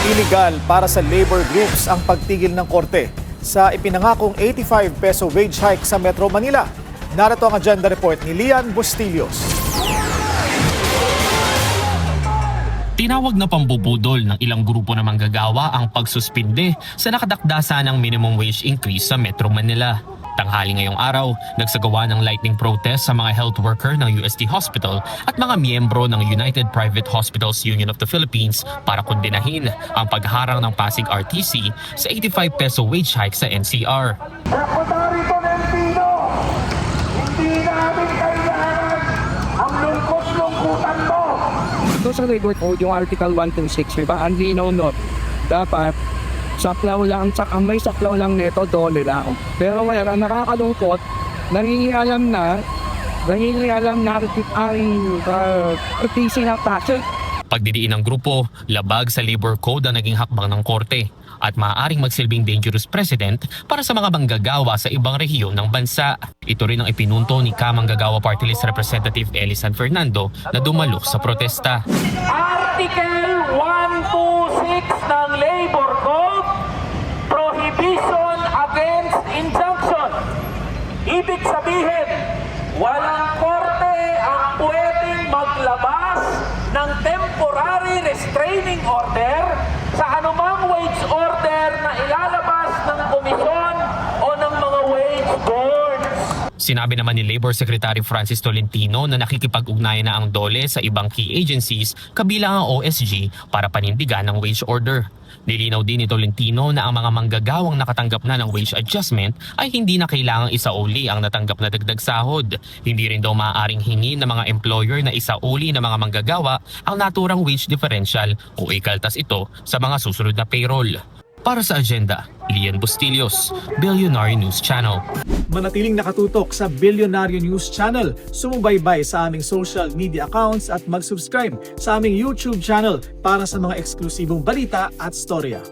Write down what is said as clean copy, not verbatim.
Iligal para sa labor groups ang pagtigil ng korte sa ipinangakong 85 peso wage hike sa Metro Manila. Narito ang agenda report ni Lian Bustillos. Tinawag na pambubudol ng ilang grupo na manggagawa ang pagsuspinde sa nakadakdasa ng minimum wage increase sa Metro Manila. Tanghali ngayong araw, nagsagawa ng lightning protest sa mga health worker ng UST Hospital at mga miyembro ng United Private Hospitals Union of the Philippines para kondenahin ang pagharang ng Pasig RTC sa 85 peso wage hike sa NCR. Sekretary Tolentino, hindi namin kailangan ang lungkot-lungkutan mo. Ito sa labor code, yung Article 126, diba? Ang linaw nun, dapat saklaw lang, may saklaw lang nito, dole lang. Pero ngayon, ang nakakalungkot, nangingialam na ang RTC ng Pasig. Pagdidiin ng grupo, labag sa labor code ang naging hakbang ng korte at maaaring magsilbing dangerous precedent para sa mga manggagawa sa ibang rehiyon ng bansa. Ito rin ang ipinunto ni Kamanggagawa Party List Representative Eli San Fernando na dumalo sa protesta. Article 126 ng Labor Code, Prohibition against Injunction. Ibig sabihin, walang korte ang pwedeng maglabas ng temporary restraining order sa anumang wage order na ilalabas ng komisyon o ng mga wage boards. Sinabi naman ni Labor Secretary Francis Tolentino na nakikipag-ugnayan na ang DOLE sa ibang key agencies kabilang ang OSG para panindigan ng wage order. Nilinaw din ni Tolentino na ang mga manggagawang nakatanggap na ng wage adjustment ay hindi na kailangang isauli ang natanggap na dagdag sahod. Hindi rin daw maaaring hingi ng mga employer na isauli ng mga manggagawa ang naturang wage differential o ikaltas ito sa mga susunod na payroll. Para sa agenda, Lian Bustillos, Billionaire News Channel. Manatiling nakatutok sa Billionaire News Channel. Sumubaybay sa aming social media accounts at mag-subscribe sa aming YouTube channel para sa mga eksklusibong balita at storya.